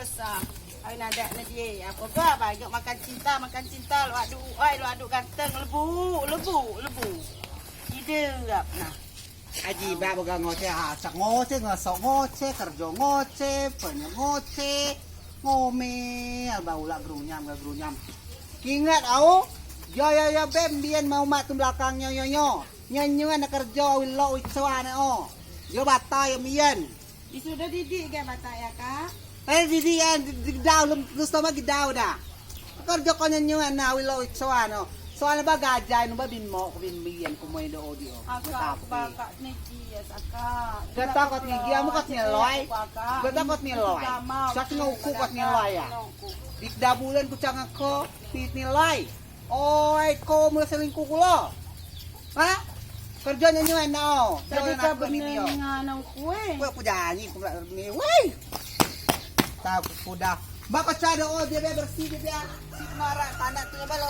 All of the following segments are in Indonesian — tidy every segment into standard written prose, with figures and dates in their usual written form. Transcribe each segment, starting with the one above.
sah. Ai nada na dia. Apa ke bagi makan cinta. Lu aduk ganteng lebu. Hidup nah. Aji ba boga ngoce sak ngoce ngasok ngoce kerja ngoce penye ngoce ngome baula grunyam. Ingat au ya bem bian mau mak tu belakang nyo nyanyian kerja willo itsuane o yo batay mian Sudah didik ke bata ya kak? didian gidaw terus sama gidaw dah kerja ko nyanyian na willo itsuane o soalnya ba gajay no ba binmo ko binbian ko mo do audio Akak bakak ni dia akak. Gatakot ni gia mo kat niloy. Gatakot niloy. Sak no ku kat niloy ya. Dikda bulan ku cang ako tit nilay. Oy ko mo sa lingku kulo. Ha? Kerja nyo ano? Jadi ka bener nganong kue. Ku janji ku ni. Woi. Tahu kuda. Baka sada o dia bersih dia. Marah tanah tu ba lo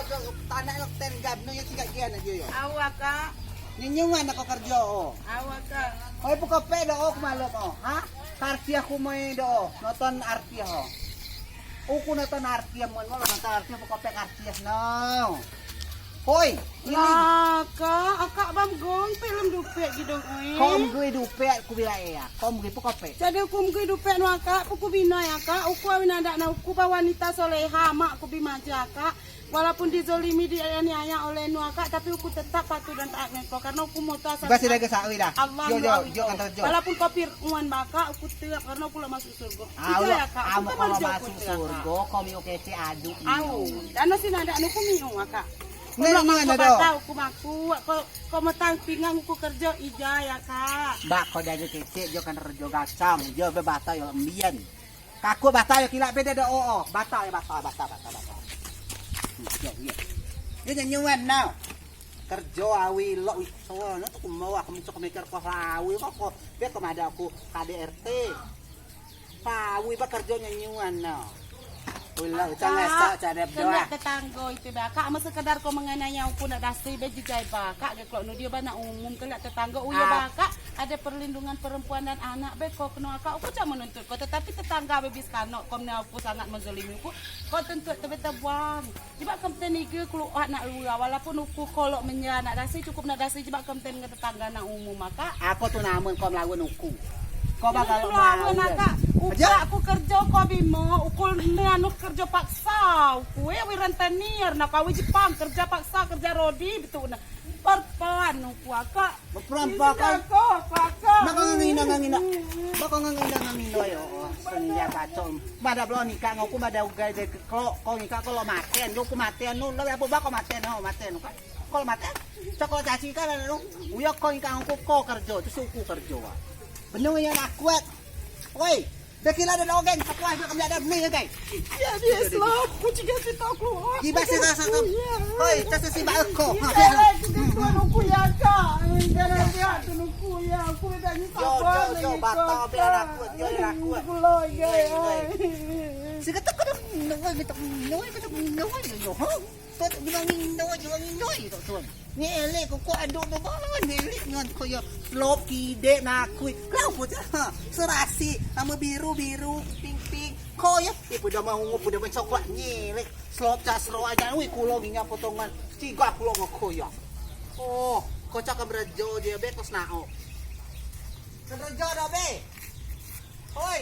tanah lo ten gab no yung tiga gian na yo. Awak kak. Ninyungan ako kerja o. Awak kak. Oy puka pedo o kumalok o. Ha? Kartia ko mo do. Noton artia ho. Uku noton artia mo nonton artia puka pe kartia no. Hoy, Akak bam gong film dupe gidong oi. kom gue dupe ku bila ya. Kom gue puka pe. Jadi kum gue dupe no akak, puku bina ya kak. Uku awinada na uku pa wanita soleha mak ku bimaja kak. Walaupun dizolimi dianiaya oleh nu akak, tapi uku tetap patuh dan taat ngeko karena uku moto asal. Basi daga sawi dah. Allah. Jo kan terjo. Walaupun kopir uan baka uku tiap karena uku lah masuk surga. Allah, ya kak. amo kalau masuk surga, komi oke si adu. Au, ano sinada anu kumiung akak. Nggak Kulo ada do. tahu kumaku, ko matang pingang ku kerja ija ya kak. Bak ko daga kece jo kan terjo gacang, jo be bata yo embien. Kaku bata yo kila beda do o. Bata. Dia nyanyuan now. Kerja awi lo so no tuh mau aku mencok mikir ko awi kok be kemada aku KDRT. Pawi ba kerja nyanyuan now. Ulah utang cara doa. Tetangga itu bakak ama sekedar kau mengenai aku nak dasi baju jai bakak ke kalau dia bana umum ke tetangga uya bakak ada perlindungan perempuan dan anak be kau kena akak aku cuma menuntut kau tetapi tetangga bebis kanok kau ni aku sangat menzalimi aku kau tuntut tebeta buang jebak kemten ige keluar nak lura walaupun aku kalau menyerah nak dasi cukup nak dasi jebak kemten ke tetangga nak umum maka aku tuh namun kau melawan aku kau bakal melawan akak aku kerja kau bimo ukul ni anu kerja paksa kue wirantanir nak kau Jepang kerja paksa kerja rodi betul na perpan aku akak berperan bakal ngangina bakal ngangina yo senia kacau pada belum nikah aku pada ugai de kau nikah kalau maten lu ku maten lu apa bakal maten kalau maten cakap caci kan lu uya kau nikah aku kau kerja tu suku kerja bener yang nak kuat oi Bekila ada logen, aku aja kami ada ni kan? Ya dia Islam, aku juga kita keluar. Di bahasa rasa tu, oi, casa si balko. Tuan aku ya kak, jangan dia tunukku ya, aku dah ni sabar. Jo, batal biar aku, aku. Pulau gay. Seketak kau noi, betul noi, yo. Tot bilangin noi, tuan. Ni elek ko aduk do banget ni elek ngan ko yo slop kide na kui kau pun serasi nama biru pink ko ya pudah mau pudah mencoklat ni elek slop casro aja ui kulo ginya potongan 30 ngoko ya oh ko cak berjo dia be kos nao berjo do be oi